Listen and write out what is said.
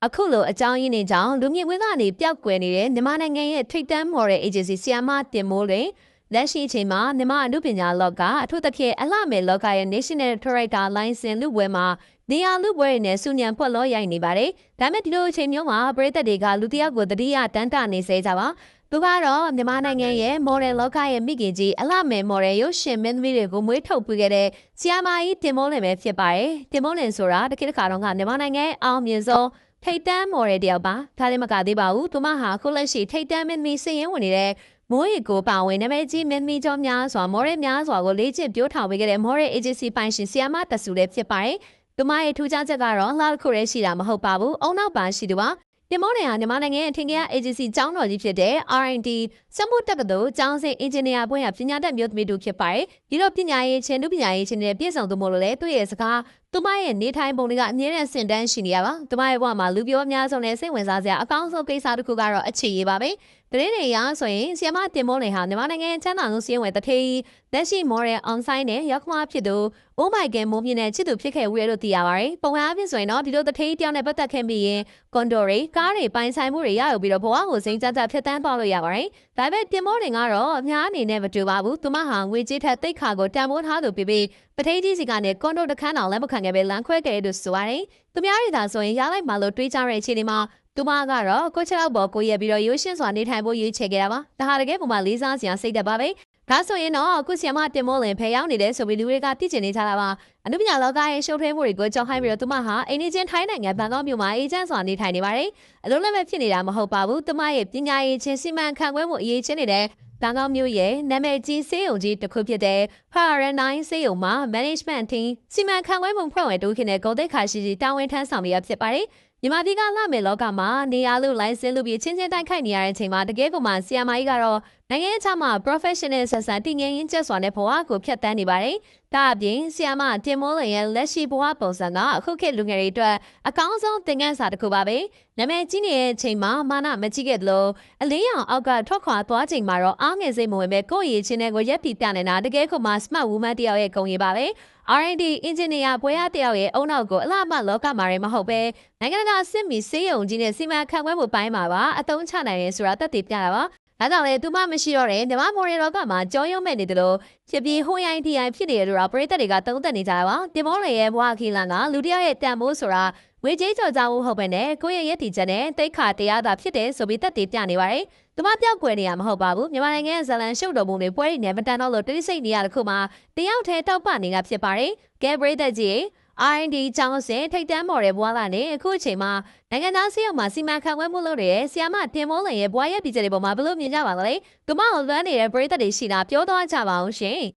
အခုလိုအကြောင်းရင်းတွေကြောင့်လူမြင့်ဝင်းကနေပျောက်ကွယ်နေတဲ့မြန်မာနိုင်ငံရဲ့ထိပ်တန်းမော်ဒယ်အေဂျင်စီဆီယာမတင်မိုးတွင်လက်ရှိအချိန်မှာမြန်မာအမှုပညာလောကအထူးသဖြင့်အလှမယ်လောကရဲ့ National Director License လူပွဲမှာနေရာလူပွဲတွေနဲ့စုညံဖွက်လို့ရိုက်နေပါတယ်။ဒါမဲ့ဒီလိုအချိန်မျိုးမှာပရိသတ်တွေကလူတစ်ယောက်ကိုတတိယတန်းတနေစေကြပါသူကတော့မြန်မာနိုင်ငံရဲ့မော်ဒယ်လောကရဲ့မိခင်ကြီးအလှမယ်မော်ဒယ်ရုပ်ရှင်မင်းသမီးတွေကိုမွေးထုတ်ပေးခဲ့တဲ့ဆီယာမကြီးတင်မိုးလင်ပဲဖြစ်ပါတယ်။တင်မိုးလင်ဆိုတာတခေတ်တစ်ခါတော့ကမြန်မာနိုင်ငံရဲ့အောင်မြင်ဆုံးထိတ်တန်းမော်ရယ်တယောက်ပါဒါလည်းမကသေးပါဘူးသူမဟာခုလက်ရှိထိတ်တန်းမင်းသမီးစည်ရင်ဝင်နေတဲ့မိုးရီကိုပါဝင်နာမည်ကြီးမင်းသမီးကျော်များစွာမော်ရယ်များစွာကိုလေ့ကျင့်ပြောထောင်ပေးခဲ့တဲ့မော်ရယ်အေဂျင်စီပိုင်ရှင်ဆီယာမတဆူလည်းဖြစ်ပါတယ်သူမရဲ့ထူးခြားချက်ကတော့လှတစ်ခုတည်းရှိတာမဟုတ်ပါဘူးအုံနောက်ပါရှိသူပါတင်မောနယ်ဟာမြန်မာနိုင်ငံရဲ့အထင်ကြီးအေဂျင်စီကျောင်းတော်ကြီးဖြစ်တဲ့ R&D စက်မှုတက္ကသိုလ်ကျောင်းစဉ်အင်ဂျင်နီယာဘွဲ့ရပညာတတ်မျိုးသမီးတို့ဖြစ်ပါတယ်ဒီလိုပညာရေးချင်းလူပညာရေးချင်းနဲ့ပြည့်စုံသူမို့လို့လေသူ့ရဲ့စကားသူမရဲ့နေထိုင်ပုံတွေကအမြဲတမ်းစင်တန်းရှိနေရပါသူမရဲ့ဘဝမှာလူပြောအများဆုံးနဲ့စိတ်ဝင်စားစရာအကောင်းဆုံးကိစ္စတစ်ခုကတော့အခြေရေးပါပဲတရင်တွေရဆိုရင်ဆီယမတင်မိုးလင်ဟာမြန်မာနိုင်ငံချမ်းသာဆုံးစီးရင်ဝယ်တထေးလက်ရှိမော်ရယ်အွန်ဆိုင်နဲ့ရောက်ခမဖြစ်သူအိုးမိုင်ကန်မိုးမြင့်နဲ့ချစ်သူဖြစ်ခဲ့ဝေလို့သိရပါတယ်ပုံအားဖြင့်ဆိုရင်တော့ဒီလိုတထေးတယောက်နဲ့ပတ်သက်ခဲ့ပြီးရင်ကွန်ဒိုတွေကားတွေပိုင်ဆိုင်မှုတွေရယူပြီးတော့ဘဝကိုစိမ့်ကြကြဖြတ်တန်းသွားလို့ရပါတယ်ဒါပေမဲ့တင်မိုးလင်ကတော့အများအနေနဲ့မတူပါဘူးသူမဟာငွေကြေးထက်တိတ်ခါကိုတန်ဖိုးထားသူပြီးပထေးကြီးစီကနေကွန်ဒိုတစ်ခန်းတော်လက်မခံခဲ့ပဲလမ်းခွဲခဲ့လို့ဆိုပါတယ်သူများတွေသာဆိုရင်ရလိုက်မှလို့တွေးကြတဲ့အခြေအနေမှာသူမကတော့ကိုချလောက်ပေါ်ကိုရက်ပြီးတော့ရိုးရှင်းစွာနေထိုင်ဖို့ရွေးချယ်ခဲ့တာပါဒါဟာတကယ်ပုံမှန်လေးစားစရာစိတ်သက်ပါပဲဒါဆိုရင်တော့အခုဆီယမတင်မိုးလင်ဖယ်ရောက်နေတယ်ဆိုပြီးလူတွေကသိကျင်နေကြတာပါအနုပညာလောကရဲ့ရှုပ်ထွေးမှုတွေကိုကြောက်ဟိုင်းပြီးတော့သူမဟာအိမ်နေချင်းထိုင်းနိုင်ငံဘန်ကောက်မြို့မှာအေဂျင့်စွာနေထိုင်နေပါတယ်အလုံးလည်းပဲဖြစ်နေတာမဟုတ်ပါဘူးသူမရဲ့ပညာရေးချင်းစီမံခန့်ခွဲမှုအရေးချင်းနေတဲ့ဘန်ကောက်မြို့ရဲ့နာမည်ကြီးစေယုံကြီးတစ်ခုဖြစ်တဲ့ Paradigm စေယုံမှာ Management Team စီမံခန့်ခွဲမှုဖွဲ့ဝင်တူခင်တဲ့ဂုဏ်သိက္ခာရှိတာဝန်ထမ်းဆောင်ရဖြစ်ပါတယ်မြန်မာပြည်ကလှမယ်လောကမှာနေရာလူလိုင်းစင်လူပြီးချင်းချင်းတိုက်ခိုက်နေရတဲ့အချိန်မှာတကယ်ကိုမှဆီယမကြီးကတော့နိုင်ငံခြားမှာ professional ဆက်ဆံတည်ငြိမ်ရင်းကျက်စွာနဲ့ဘဝကိုဖျက်ဆီးနေပါတယ်။ဒါအပြင်ဆီယမတင်မိုးလင်ရဲ့လက်ရှိဘဝပုံစံကအခုခေတ်လူငယ်တွေအတွက်အကောင်းဆုံးသင်ခန်းစာတစ်ခုပါပဲ။နာမည်ကြီးနေတဲ့အချိန်မှာမာနမကြီးခဲ့သလိုအလင်းရောင်အောက်ကထွက်ခွာသွားချိန်မှာတော့အားငယ်စိတ်မဝင်ပဲကိုယ့်ရည်ချင်းတွေကိုရက်တီပြနေတာတကယ်ကိုမှ smart woman တယောက်ရဲ့ဂုဏ်ရည်ပါပဲ။ R&D အင်ဂျင်နီယာဘွဲရတယောက်ရဲ့အုံနောက်ကိုအလှမလောကမှာလည်းမဟုတ်ပဲနိုင်ငံတကာစစ်မီစေယုံကြီးနဲ့စီမံခန့်ခွဲမှုပိုင်းမှာပါအသုံးချနိုင်ရဲဆိုတာသက်သေပြတာပါ။ဒါကြောင့်လေသူမမရှိတော့တဲ့မြန်မာမော်ရယ်လောကမှာကြောရုံးမဲ့နေတယ်လို့ဖြစ်ပြီးဟိုရိုင်းတီရိုင်းဖြစ်နေတယ်လို့ပရိသတ်တွေကသုံးသပ်နေကြတာပါ။တင်မောလင်ရဲ့ဘဝခီလန်ကလူတယောက်ရဲ့တန်ဖိုးဆိုတာငွေကြေးကြော်ကြားမှုဟုတ်ပဲနဲ့ကိုယ့်ရဲ့ရည်တည်ချက်နဲ့တိတ်ခါတရားသာဖြစ်တယ်ဆိုပြီးသက်သေပြနေပါတယ်။သူမပြောက်ကွယ်နေရမှာမဟုတ်ပါဘူးမြန်မာနိုင်ငံရဲ့ဇလန်ရှုပ်တော်ပုံတွေပွဲတွေနဲ့မတန်တော့လို့တိစိတ်နေရတဲ့ခုမှာတယောက်တည်းတောက်ပနေတာဖြစ်ပါတယ်။ကဲပရိသတ်ကြီးR&D ကျောင်းစဉ်ထိတ်တန်းမော်တဲ့ဘွားလာနေအခုအချိန်မှာနိုင်ငံသားစီးရုံမှာစီမံခန့်ခွဲမှုလုပ်တဲ့ဆီယာမတင်မိုးလင်ရဲ့ဘွားရဲ့ဒီချက်တွေပေါ်မှာဘယ်လိုမြင်ကြပါလဲ။သူမကိုလွမ်းနေတဲ့ပရိသတ်တွေရှိတာပြောသွားကြပါအောင်ရှင်။